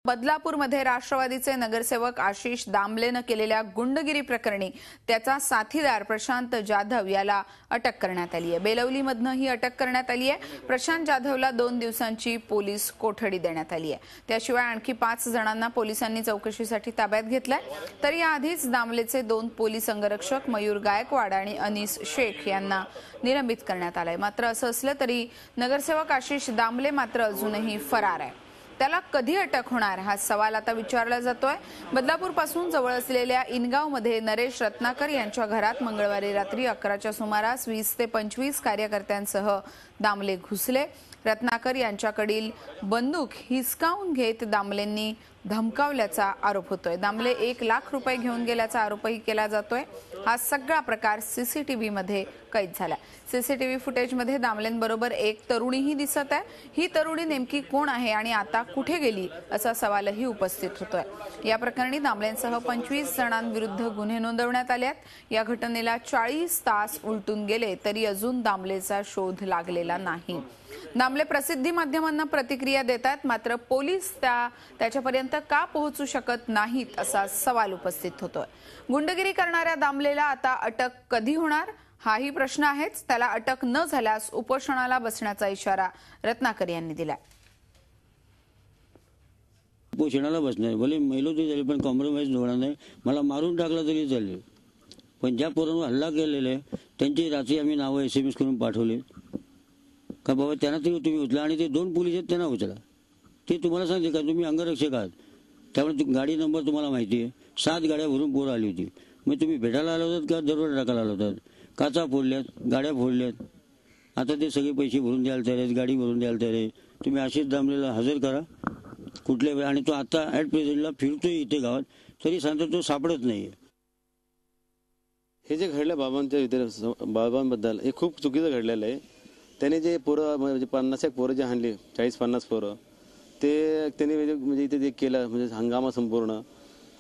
बदलापूरमध्ये राष्ट्रवादीचे नगरसेवक आशिष दामलेनं केलेल्या गुंडगिरी प्रकरणी त्याचा साथीदार प्रशांत जाधव याला अटक करण्यात आली आहे। बेलवलीमधनं ही अटक करण्यात आली आहे। प्रशांत जाधवला 2 दिवसांची पोलीस कोठडी देण्यात आली आहे। त्याशिवाय आणखी 5 जणांना पोलिसांनी चौकशीसाठी ताब्यात घेतलंय। तर याआधीच दामलेचे 2 पोलीस अंगरक्षक मयूर गायकवाड आणि अनीस शेख यांना निलंबित करण्यात आलंय। मात्र असं असलं तरी नगरसेवक आशिष दामले मात्र अजूनही फरार आहे। त्याला कधी अटक होणार हा सवाल आता विचारला जातोय। बदलापूर पासून जवळ असलेल्या इनगावमध्ये नरेश रत्नाकर यांच्या घरात मंगळवारी रात्री 11च्या सुमारास 20 ते 25 कार्यकर्त्यांसह दामले घुसले। रत्नाकर यांच्याकडील बंदूक हिसकावून घेत दामलेंनी धमकावल्याचा आरोप होतोय। दामले 1 लाख रुपये घेऊन गेल्याचा आरोपही केला जातोय। हा सगळा प्रकार सीसीटीव्ही मध्ये कैद झाला। सीसीटीव्ही फुटेजमध्ये दामलेंबरोबर एक तरुणीही दिसत आहे। ही तरुणी नेमकी कोण आहे आणि आता कुठे गेली असा सवालही उपस्थित होतोय। या प्रकरणी दामलेंसह 25 जणांविरुद्ध गुन्हे नोंदवण्यात आले आहेत। या घटनेला 40 तास उलटून गेले तरी अजून दामलेचा शोध लागलेला नाही। दामले प्रसिद्धी माध्यमांना प्रतिक्रिया देतात, मात्र पोलीस त्याच्यापर्यंत का पोहोचू शकत नाहीत असा सवाल उपस्थित होतोय। गुंडगिरी करणाऱ्या दामलेला आता अटक कधी होणार हाही प्रश्न आहेच। त्याला अटक न झाल्यास उपोषणाला बसण्याचा इशारा रत्नाकर यांनी दिलाय। उपोषणाला बसणार, भले महिला तरी झाली पण कॉम्प्रोमाइज होणार नाही। मला मारून टाकला तरी चालेल, पण ज्या पोरांवर हल्ला केलेला आहे त्यांची रात्री आम्ही नावं SMS करून पाठवले का बाबा त्यांना तरी तुम्ही उचला, आणि ते 2 पोलीस आहेत त्यांना उचला। ते तुम्हाला सांगते का तुम्ही अंगरक्षक आहात, त्यामुळे गाडी नंबर तुम्हाला माहिती आहे। 7 गाड्या भरून पोरं आली होती। मग तुम्ही भेटायला आला होतात का दरवाजा टाकायला आला होतात? काचा फोडल्यात, गाड्या फोडल्यात, आता ते सगळे पैसे भरून द्यायला तयार आहेत, गाडी भरून द्यायला तयार आहे। तुम्ही आशिष दामलेला हजर करा कुठल्या वेळ, आणि तो आता ॲट प्रेझेंटला फिरतोय इथे गावात, तरी सांगतो तो सापडत नाहीये। हे जे घडलं बाबांबद्दल हे खूप चुकीचं घडलेलं आहे। त्याने जे पोरं म्हणजे 50 पोरं जे आणले, 40-50 पोरं, ते त्यांनी म्हणजे इथे जे केलं म्हणजे हंगामा संपूर्ण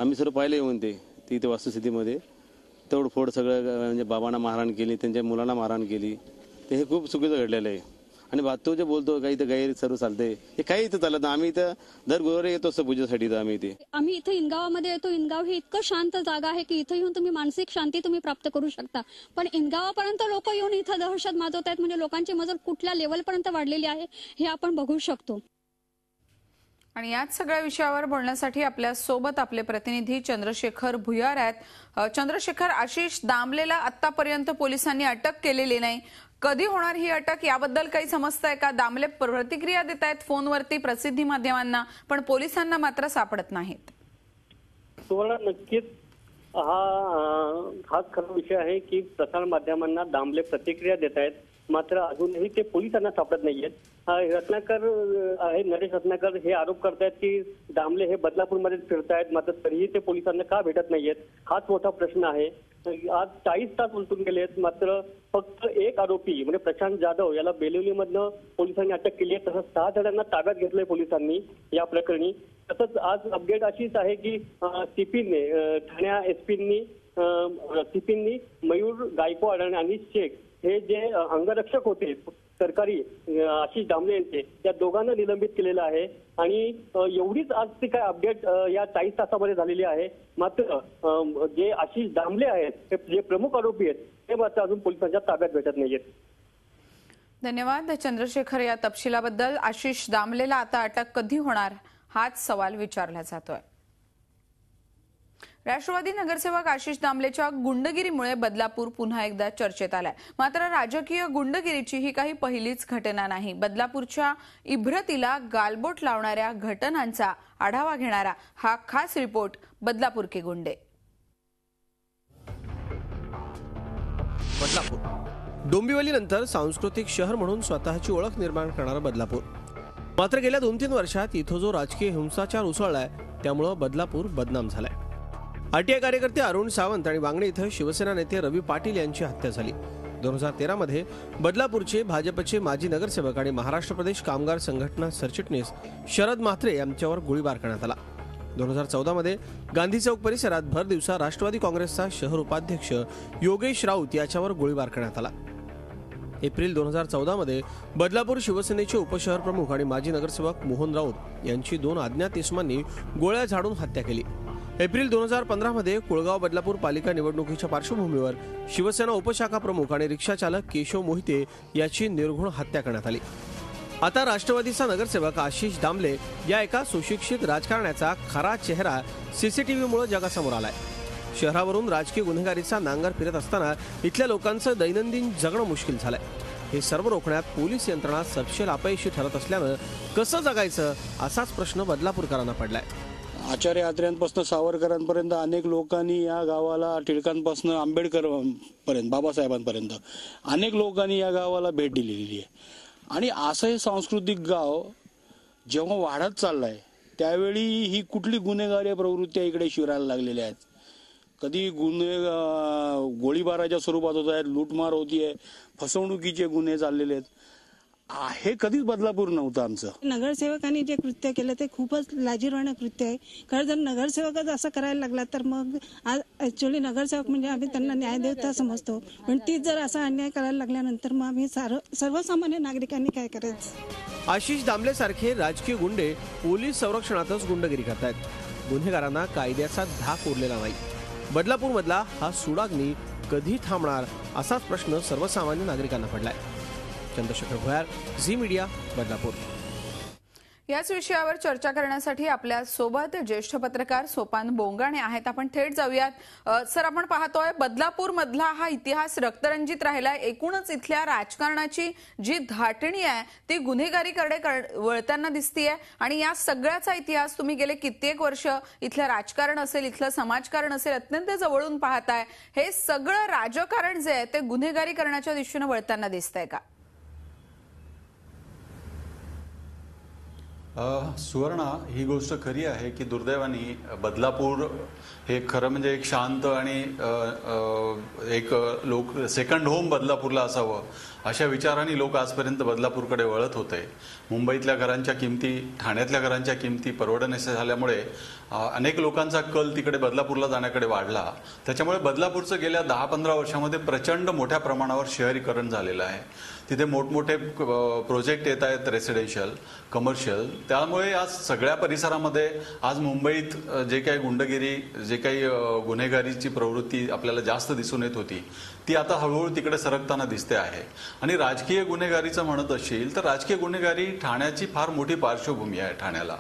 आम्ही सर्व पाहिले येऊन ते इथे वस्तुस्थितीमध्ये तोडफोड सगळं म्हणजे बाबांना मारहाण केली, त्यांच्या मुलांना मारहाण केली। ते हे खूप चुकीचं घडलेलं आहे। आणि तो जे बोलतो काही इथं गैर सर्व चालते, हे काही इथं चालत नाही। आम्ही इथं दर गुरुवारी येतो असं पूजेसाठी। आम्ही इथे इनगावामध्ये येतो। इनगाव हे इतकं शांत जागा आहे की इथं येऊन तुम्ही मानसिक शांती तुम्ही प्राप्त करू शकता, पण इनगावापर्यंत लोक येऊन इथं दहशत माजवत आहेत। म्हणजे लोकांची मजल कुठल्या लेवलपर्यंत वाढलेली आहे हे आपण बघू शकतो। आणि याच सगळ्या विषयावर बोलण्यासाठी आपल्या सोबत आपले प्रतिनिधी चंद्रशेखर भुयार आहेत। चंद्रशेखर, आशिष दामलेला आतापर्यंत पोलिसांनी अटक केलेली नाही, कधी होणार ही अटक याबद्दल काही समजतंय का? दामले प्रतिक्रिया देत आहेत फोनवरती प्रसिद्धी माध्यमांना, पण पोलिसांना मात्र सापडत नाहीत। नक्कीच हा खरा विषय आहे की प्रसार माध्यमांना दामले प्रतिक्रिया देत आहेत, मात्र अजूनही ते पोलिसांना सापडत नाहीयेत। रत्नाकर आहे, नरेश रत्नाकर हे आरोप करतायत की दामले हे बदलापूरमध्ये फिरतायत, मात्र तरीही ते पोलिसांना का भेटत नाहीयेत हाच मोठा प्रश्न आहे। आज 40 तास उलटून गेलेत, मात्र फक्त एक आरोपी म्हणजे प्रशांत जाधव याला बेलवलीमधनं पोलिसांनी अटक केली आहे। तसंच 6 जणांना ताब्यात घेतलंय पोलिसांनी या प्रकरणी। तसंच आज अपडेट अशीच आहे की सीपीने ठाण्या सीपींनी मयूर गायकवाड आणि अनीस शेख हे जे अंगरक्षक होते सरकारी आशिष दामले यांचे, त्या दोघांना निलंबित केलेलं आहे। आणि एवढीच आज ती काय अपडेट या 40 तासामध्ये झालेली आहे। मात्र जे आशिष दामले आहेत जे प्रमुख आरोपी आहेत ते मात्र अजून पोलिसांच्या ताब्यात भेटत नाहीयेत। धन्यवाद चंद्रशेखर या तपशिलाबद्दल। आशिष दामलेला आता अटक कधी होणार हाच सवाल विचारला जातोय। राष्ट्रवादी नगरसेवक आशिष दामलेच्या गुंडगिरीमुळे बदलापूर पुन्हा एकदा चर्चेत आलाय। मात्र राजकीय गुंडगिरीची ही काही पहिलीच घटना नाही। बदलापूरच्या इब्रतीला गालबोट लावणाऱ्या घटनांचा आढावा घेणारा हा खास रिपोर्ट बदलापूर के गुंडे। बदलापूर डोंबिवलीनंतर सांस्कृतिक शहर म्हणून स्वतःची ओळख निर्माण करणारा बदलापूर, मात्र गेल्या 2-3 वर्षात इथं जो राजकीय हिंसाचार उसळलाय त्यामुळे बदलापूर बदनाम झालाय। आरटीआय कार्यकर्ते अरुण सावंत आणि वांगणे इथं शिवसेना नेते रवी पाटील यांची हत्या झाली। 2013 मध्ये बदलापूरचे भाजपचे माजी नगरसेवक आणि महाराष्ट्र प्रदेश कामगार संघटना सरचिटणीस शरद म्हात्रे यांच्यावर गोळीबार करण्यात आला। 2014 मध्ये गांधी चौक परिसरात भर दिवसा राष्ट्रवादी काँग्रेसचा शहर उपाध्यक्ष योगेश राऊत याच्यावर गोळीबार करण्यात आला। एप्रिल 2014 मध्ये बदलापूर शिवसेनेचे उपशहर प्रमुख आणि माजी नगरसेवक मोहन राऊत यांची 2 अज्ञात इसमांनी गोळ्या झाडून हत्या केली. एप्रिल 2015 मध्ये कुळगाव बदलापूर पालिका निवडणुकीच्या पार्श्वभूमीवर शिवसेना उपशाखा प्रमुख आणि रिक्षा चालक केशव मोहिते याची निर्घृण हत्या करण्यात आली. आता राष्ट्रवादीचा नगरसेवक आशिष दामले या एका सुशिक्षित राजकारण्याचा खरा चेहरा सीसीटीव्हीमुळे जगासमोर आलाय. शहरावरून राजकीय गुन्हेगारीचा नांगर फिरत असताना इथल्या लोकांचं दैनंदिन जगणं मुश्किल झालंय. हे सर्व रोखण्यात पोलीस यंत्रणा सपशेल अपयशी ठरत असल्यानं कसं जगायचं असाच प्रश्न बदलापूरकरांना पडलाय. आचार्य आत्र्यांपासून सावरकरांपर्यंत अनेक लोकांनी या गावाला, टिळकांपासून आंबेडकर पर्यंत, बाबासाहेबांपर्यंत अनेक लोकांनी या गावाला भेट दिलेली आहे. आणि असं हे सांस्कृतिक गाव जेव्हा वाढत चाललंय त्यावेळी ही कुठली गुन्हेगारी प्रवृत्ती इकडे शिरायला लागलेल्या आहेत. कधी गोळीबाराच्या स्वरूपात होत आहेत, लूटमार होतीये, फसवणुकीचे गुन्हे चाललेले आहेत. हे कधीच बदलापूर नव्हतं आमचं. नगरसेवकांनी जे कृत्य केलं ते खूपच लाजिरवाणं कृत्य आहे. कारण जर नगरसेवकच असं करायला लागला तर मग आज ऍक्च्युअली नगरसेवक म्हणजे आम्ही त्यांना न्यायदेवता समजतो, पण तीच जर असा अन्याय करायला लागल्यानंतर मग आम्ही सर्वसामान्य नागरिकांनी काय करायचं. आशिष दामले सारखे राजकीय गुंडे पोलीस संरक्षणातच गुंडगिरी करतायत. गुन्हेगारांना कायद्याचा धाक उरलेला नाही. बदलापूरमधला हा सुडाग्नी कधी थांबणार असाच प्रश्न सर्वसामान्य नागरिकांना पडलाय. चंद्रशेखर भोयार, झी मीडिया, बदलापूर. याच विषयावर चर्चा करण्यासाठी आपल्या सोबत ज्येष्ठ पत्रकार सोपान बोंगाणे आहेत. आपण थेट जाऊयात. सर, आपण पाहतोय बदलापूर मधला हा इतिहास रक्तरंजित राहिलाय. एकूणच इथल्या राजकारणाची जी धाटणी आहे ती गुन्हेगारीकडे वळताना दिसतीये. आणि या सगळ्याचा इतिहास तुम्ही गेले कित्येक वर्ष इथलं राजकारण असेल, इथलं समाजकारण असेल, अत्यंत जवळून पाहताय. हे सगळं राजकारण जे आहे ते गुन्हेगारीकरणाच्या दिशेने वळताना दिसतंय का? सुवर्णा, ही गोष्ट खरी आहे की दुर्दैवाने बदलापूर हे खरं म्हणजे एक शांत आणि एक लोक सेकंड होम बदलापूरला असावं अशा विचाराने लोक आजपर्यंत बदलापूरकडे वळत होते. मुंबईतल्या घरांच्या किमती, ठाण्यातल्या घरांच्या किमती परवडण्याच्या झाल्यामुळे अनेक लोकांचा कल तिकडे बदलापूरला जाण्याकडे वाढला. त्याच्यामुळे बदलापूरचं गेल्या 10-15 वर्षामध्ये प्रचंड मोठ्या प्रमाणावर शहरीकरण झालेलं आहे. तिथे मोठमोठे प्रोजेक्ट येत आहेत, रेसिडेन्शियल, कमर्शियल. त्यामुळे आज सगळ्या परिसरामध्ये आज मुंबईत जे काही गुंडगिरी, जे काही गुन्हेगारीची प्रवृत्ती आपल्याला जास्त दिसून येत होती ती आता हळूहळू तिकडे सरकताना दिसते आहे. आणि राजकीय गुन्हेगारीचं म्हणत असशील तर राजकीय गुन्हेगारी ठाण्याची फार मोठी पार्श्वभूमी आहे ठाण्याला.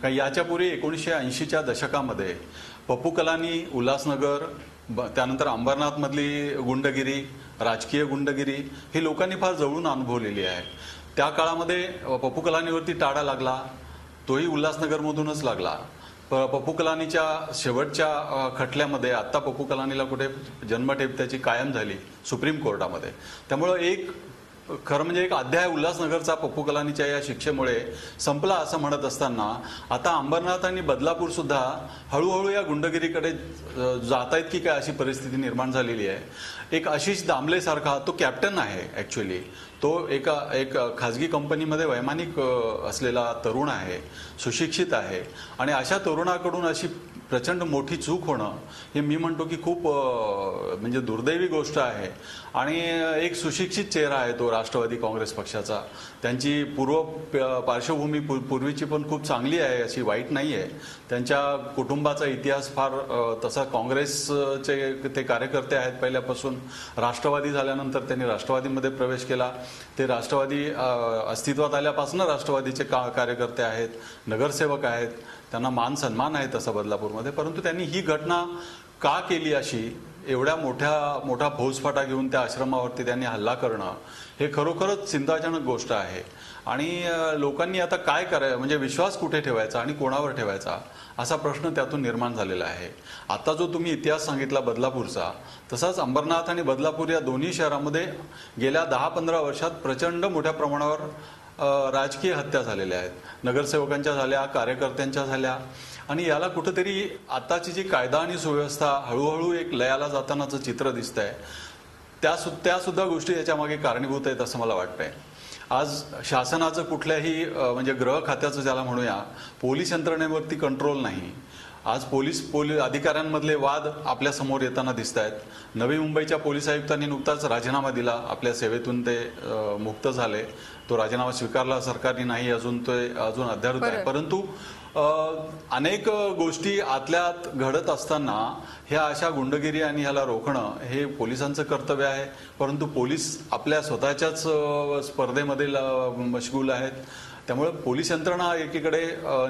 कारण याच्यापूर्वी 1980च्या दशकामध्ये पप्पू कलानी, उल्हासनगर, त्यानंतर अंबरनाथमधली गुंडगिरी, राजकीय गुंडगिरी ही लोकांनी फार जवळून अनुभवलेली आहे. त्या काळामध्ये पप्पू कलानीवरती टाळा लागला, तोही उल्हासनगरमधूनच लागला. पप्पू कलानीच्या शेवटच्या खटल्यामध्ये आत्ता पप्पू कलानीला कुठे जन्मठेप त्याची कायम झाली सुप्रीम कोर्टामध्ये. त्यामुळं एक खरं म्हणजे एक अध्याय उल्हासनगरचा पप्पू कलानीच्या या शिक्षेमुळे संपला असं म्हणत असताना आता अंबरनाथ आणि बदलापूर सुद्धा हळूहळू या गुंडगिरीकडे जात आहेत की काय अशी परिस्थिती निर्माण झालेली आहे. एक आशिष दामले सारखा तो कॅप्टन आहे ऍक्च्युअली, तो एक खाजगी कंपनीमध्ये वैमानिक असलेला तरुण आहे, सुशिक्षित आहे. आणि अशा तरुणाकडून अशी प्रचंड मोठी चूक होणं हे मी म्हणतो की खूप म्हणजे दुर्दैवी गोष्ट आहे. आणि एक सुशिक्षित चेहरा आहे तो राष्ट्रवादी काँग्रेस पक्षाचा. त्यांची पार्श्वभूमी पूर्वीची पण खूप चांगली आहे, अशी वाईट नाही आहे. त्यांच्या कुटुंबाचा इतिहास फार तसा काँग्रेसचे ते कार्यकर्ते आहेत पहिल्यापासून. राष्ट्रवादी झाल्यानंतर त्यांनी राष्ट्रवादीमध्ये प्रवेश केला. ते राष्ट्रवादी अस्तित्वात आल्यापासून राष्ट्रवादीचे कार्यकर्ते आहेत, नगरसेवक आहेत, त्यांना मान सन्मान आहे तसा बदलापूरमध्ये. परंतु त्यांनी ही घटना का केली अशी, एवढ्या मोठा फौजफाटा घेऊन त्या आश्रमावरती त्यांनी हल्ला करणं हे खरोखरच चिंताजनक गोष्ट आहे. आणि लोकांनी आता काय करायचं, म्हणजे विश्वास कुठे ठेवायचा आणि कोणावर ठेवायचा असा प्रश्न त्यातून निर्माण झालेला आहे. आता जो तुम्ही इतिहास सांगितला बदलापूरचा, तसाच अंबरनाथ आणि बदलापूर या दोन्ही शहरामध्ये गेल्या 10-15 वर्षात प्रचंड मोठ्या प्रमाणावर राजकीय हत्या झालेल्या आहेत. नगरसेवकांच्या झाल्या, कार्यकर्त्यांच्या झाल्या. आणि याला कुठेतरी आताची जी कायदा आणि सुव्यवस्था हळूहळू एक लयाला जातानाचं चित्र दिसतंय, त्या सुद्धा गोष्टी याच्या मागे कारणीभूत आहेत असं मला वाटतंय. आज शासनाचं कुठल्याही म्हणजे गृह खात्याचं ज्याला म्हणूया पोलीस यंत्रणेवरती कंट्रोल नाही. आज पोलीस अधिकाऱ्यांमधले वाद आपल्या समोर येताना दिसत आहेत. नवी मुंबईच्या पोलीस आयुक्तांनी नुकताच राजीनामा दिला, आपल्या सेवेतून ते मुक्त झाले. तो राजीनामा स्वीकारला सरकारने नाही, अजून अद्यावत आहे. परंतु अनेक गोष्टी आतल्या आत घडत असताना ह्या अशा गुंडगिरी आणि ह्याला रोखणं हे पोलिसांचं कर्तव्य आहे. परंतु पोलीस आपल्या स्वतःच्याच स्पर्धेमध्ये मशगूल आहेत. त्यामुळे पोलीस यंत्रणा एकीकडे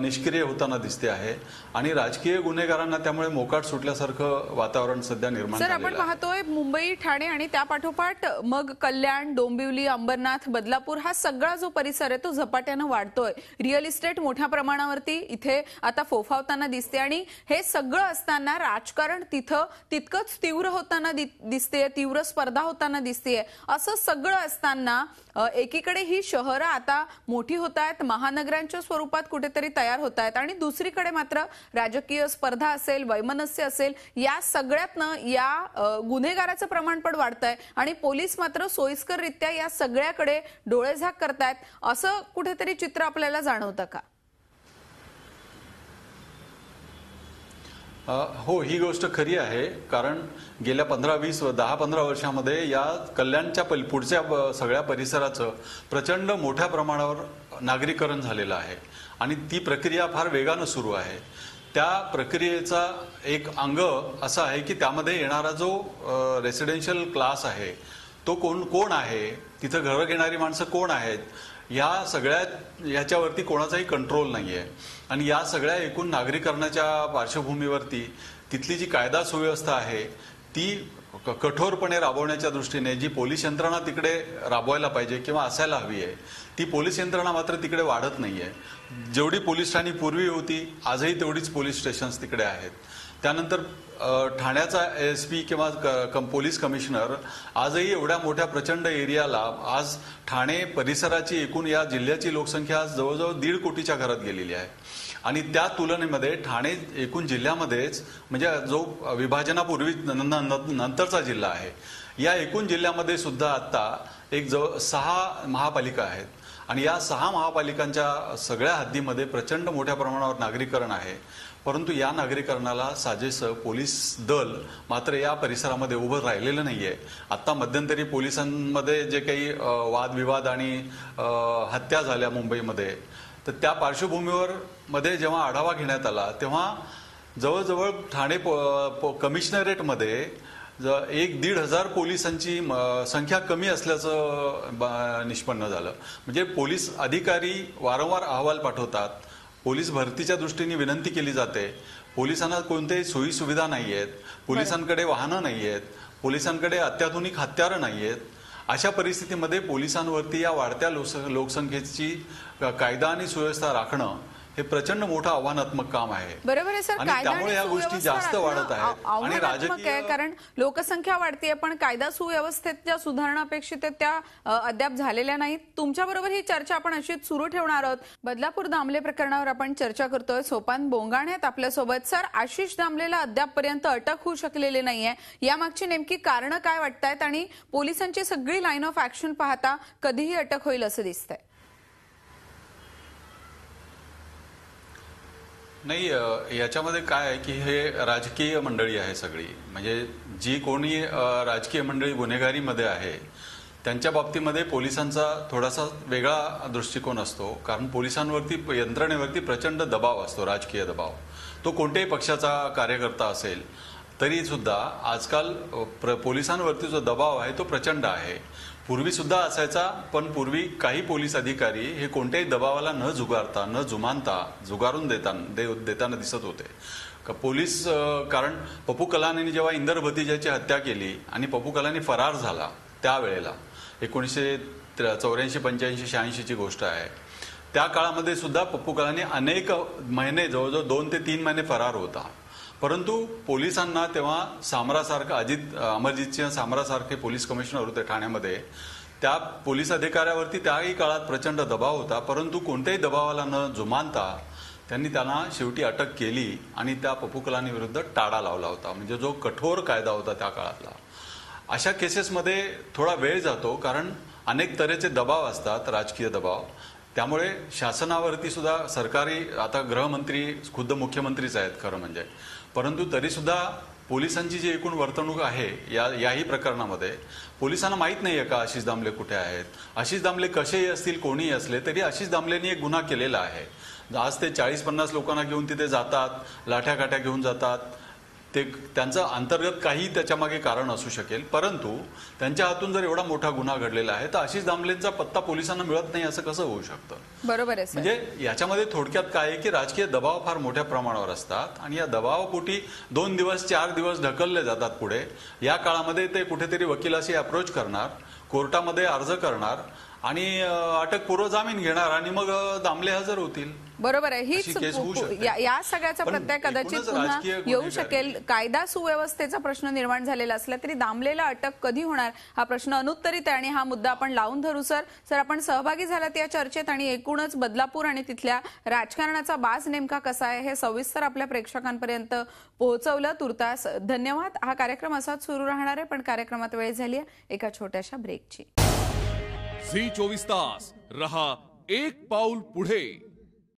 निष्क्रिय होताना दिसते आहे आणि राजकीय गुन्हेगारांना त्यामुळे मोकाट सुटल्यासारखं वातावरण सध्या निर्माण झालेलं आहे. सर, आपण पाहतोय मुंबई, ठाणे आणि त्या पाठोपाठ मग कल्याण, डोंबिवली, अंबरनाथ, बदलापूर हा सगळा जो परिसर आहे तो झपाट्यानं वाढतोय. रिअल इस्टेट मोठ्या प्रमाणावरती इथे आता फोफावताना दिसते आणि हे सगळं असताना राजकारण तिथं तितकंच तीव्र होताना दिसते, तीव्र स्पर्धा होताना दिसतेय. असं सगळं असताना एकीकडे ही शहरं आता मोठी होत आहेत, महानगरांच्या स्वरूपात कुठेतरी तयार होत आहेत आणि दुसरीकडे मात्र राजकीय स्पर्धा असेल, वैमनस्य असेल, या सगळ्यातनं या गुन्हेगाराचं प्रमाण पण वाढतंय आणि पोलीस मात्र सोयीस्कररित्या या सगळ्याकडे डोळेझाक करतायत. असं कुठेतरी चित्र आपल्याला जाणवतं का? हो, ही गोष्ट खरी आहे. कारण गेल्या 10-15 वर्षामध्ये या कल्याणच्या पुढच्या सगळ्या परिसराचं प्रचंड मोठ्या प्रमाणावर नागरीकरण झालेलं आहे आणि ती प्रक्रिया फार वेगानं सुरू आहे. त्या प्रक्रियेचा एक अंग असा आहे की त्यामध्ये येणारा जो रेसिडेन्शियल क्लास आहे तो कोण आहे, तिथं घरं घेणारी माणसं कोण आहेत, या याच्यावरती कोणाचाही कंट्रोल नाहीये. आणि या सगळ्या एकूण नागरीकरणाच्या पार्श्वभूमीवरती तिथली जी कायदा सुव्यवस्था आहे ती कठोरपणे राबवण्याच्या दृष्टीने जी पोलीस यंत्रणा तिकडे राबवायला पाहिजे किंवा असायला हवी आहे, ती पोलीस यंत्रणा मात्र तिकडे वाढत नाहीये. जेवढी पोलीस ठाणी पूर्वी होती, आजही तेवढीच पोलीस स्टेशन्स तिकडे आहेत. त्यानंतर ठाण्याचा एसपी किंवा पोलीस कमिशनर आजही एवढ्या मोठ्या प्रचंड एरियाला, आज ठाणे परिसराची एकूण या जिल्ह्याची लोकसंख्या आज जवळजवळ 1.5 कोटीच्या घरात गेलेली आहे आणि त्या तुलनेमध्ये ठाणे एकूण जिल्ह्यामध्येच, म्हणजे जो विभाजनापूर्वी नंतरचा जिल्हा आहे, या एकूण जिल्ह्यामध्ये सुद्धा आता एक 6 महापालिका आहेत आणि या 6 महापालिकांच्या सगळ्या हद्दीमध्ये प्रचंड मोठ्या प्रमाणावर नागरीकरण आहे. परंतु या नागरीकरणाला साजेसं पोलीस दल मात्र या परिसरामध्ये उभं राहिलेलं नाहीये. आता मध्यंतरी पोलिसांमध्ये जे काही वादविवाद आणि हत्या झाल्या मुंबईमध्ये, तर त्या पार्श्वभूमीवर मध्ये जेव्हा आढावा घेण्यात आला तेव्हा जवळजवळ ठाणे कमिशनरेटमध्ये 1,500 पोलिसांची संख्या कमी असल्याचं निष्पन्न झालं. म्हणजे पोलीस अधिकारी वारंवार अहवाल पाठवतात, पोलीस भरतीच्या दृष्टीने विनंती केली जाते, पोलिसांना कोणत्याही सोयी सुविधा नाहीयेत, पोलिसांकडे वाहनं नाहीयेत, पोलिसांकडे अत्याधुनिक हत्यारं नाहीयेत. अशा परिस्थितीमध्ये पोलिसांवरती या वाढत्या लोकसंख्येची कायदा आणि सुव्यवस्था राखणं हे प्रचंड मोठं आव्हानात्मक काम आहे. बरोबर आहे सर. आणि त्यामुळे या गोष्टी जास्त वाढत आहेत आणि राजकीय, कारण लोकसंख्या वाढतीये पण कायदा सुव्यवस्थेच्या सुधारणा अपेक्षित त्या अद्याप झालेल्या नाहीत. तुमच्याबरोबर ही चर्चा आपण अशीच सुरू ठेवणार आहोत. बदलापूर दामले प्रकरणावर आपण चर्चा करतोय. सोपान बोंगाणे आहेत आपल्यासोबत. सर, आशिष दामलेला अद्यापपर्यंत अटक होऊ शकलेली नाहीये, यामागची नेमकी कारणं काय वाटतायत आणि पोलिसांची सगळी लाईन ऑफ ऍक्शन पाहता कधीही अटक होईल असं दिसतंय? नाही, याच्यामध्ये काय आहे की हे राजकीय मंडळी आहे सगळी. म्हणजे जी कोणी राजकीय मंडळी गुन्हेगारीमध्ये आहे त्यांच्या बाबतीमध्ये पोलिसांचा थोडासा वेगळा दृष्टिकोन असतो. कारण पोलिसांवरती, यंत्रणेवरती प्रचंड दबाव असतो, राजकीय दबाव. तो कोणत्याही पक्षाचा कार्यकर्ता असेल तरी सुद्धा आजकाल पोलिसांवरती जो दबाव आहे तो प्रचंड आहे. पूर्वी सुद्धा असायचा, पण पूर्वी काही पोलीस अधिकारी हे कोणत्याही दबावाला न झुगारता, न जुमानता झुगारून देताना दिसत होते. पोलीस, कारण पप्पू कलानीने जेव्हा इंदर भतीजाची हत्या केली आणि पप्पू कलानी फरार झाला त्यावेळेला 1984, 85, 86ची गोष्ट आहे, त्या काळामध्ये सुद्धा पप्पू कलानी अनेक महिने, जवळजवळ 2 ते 3 महिने फरार होता. परंतु पोलिसांना तेव्हा सामरासारखं अमरजितसिंह सामरासारखे पोलीस कमिशनर होते ठाण्यामध्ये, त्या पोलीस अधिकाऱ्यावरती त्याही काळात प्रचंड दबाव होता. परंतु कोणत्याही दबावाला न जुमानता त्यांनी त्यांना शेवटी अटक केली आणि त्या पप्पू कलानी विरुद्ध टाळा लावला होता. म्हणजे जो कठोर कायदा होता त्या काळातला. अशा केसेसमध्ये थोडा वेळ जातो कारण अनेक तऱ्हेचे दबाव असतात, राजकीय दबाव. त्यामुळे शासनावरती सुद्धा सरकारी, आता गृहमंत्री खुद्द मुख्यमंत्रीच आहेत खरं म्हणजे, परंतु तरी सुद्धा पोलिसांची जी एकूण वर्तणूक आहे याही प्रकरणामध्ये पोलिसांना माहीत नाहीये का आशिष दामले कुठे आहेत. आशिष दामले कसेही असतील, कोणीही असले तरी आशिष दामलेंनी एक गुन्हा केलेला आहे. आज ते 40-50 लोकांना घेऊन तिथे जातात, लाठ्या घेऊन जातात. ते त्यांचं अंतर्गत काही त्याच्यामागे कारण असू शकेल, परंतु त्यांच्या हातून जर एवढा मोठा गुन्हा घडलेला आहे तर आशिष दामलेंचा पत्ता पोलिसांना मिळत नाही असं कसं होऊ शकतं. बरोबर आहे. म्हणजे याच्यामध्ये थोडक्यात काय आहे की राजकीय दबाव फार मोठ्या प्रमाणावर असतात आणि या दबावापोटी 2 दिवस 4 दिवस ढकलले जातात पुढे. या काळामध्ये ते कुठेतरी वकिलाशी अप्रोच करणार, कोर्टामध्ये अर्ज करणार आणि अटकपूर्व जामीन घेणार आणि मग दामले हजर होतील. बरोबर आहे. हीच या सगळ्याचा प्रत्यय कदाचित पुन्हा येऊ शकेल. कायदा सुव्यवस्थेचा प्रश्न निर्माण झालेला असला तरी दामलेला अटक कधी होणार हा प्रश्न अनुत्तरित आहे आणि हा मुद्दा आपण लावून धरू. सर आपण सहभागी झालात या चर्चेत आणि एकूणच बदलापूर आणि तिथल्या राजकारणाचा बाज नेमका कसा आहे हे सविस्तर आपल्या प्रेक्षकांपर्यंत पोहोचवलं. तुर्तास धन्यवाद. हा कार्यक्रम असाच सुरू राहणार आहे, पण कार्यक्रमात वेळ झाली आहे एका छोट्याशा ब्रेकची. झी 24 तास रहा एक पाऊल पुढे.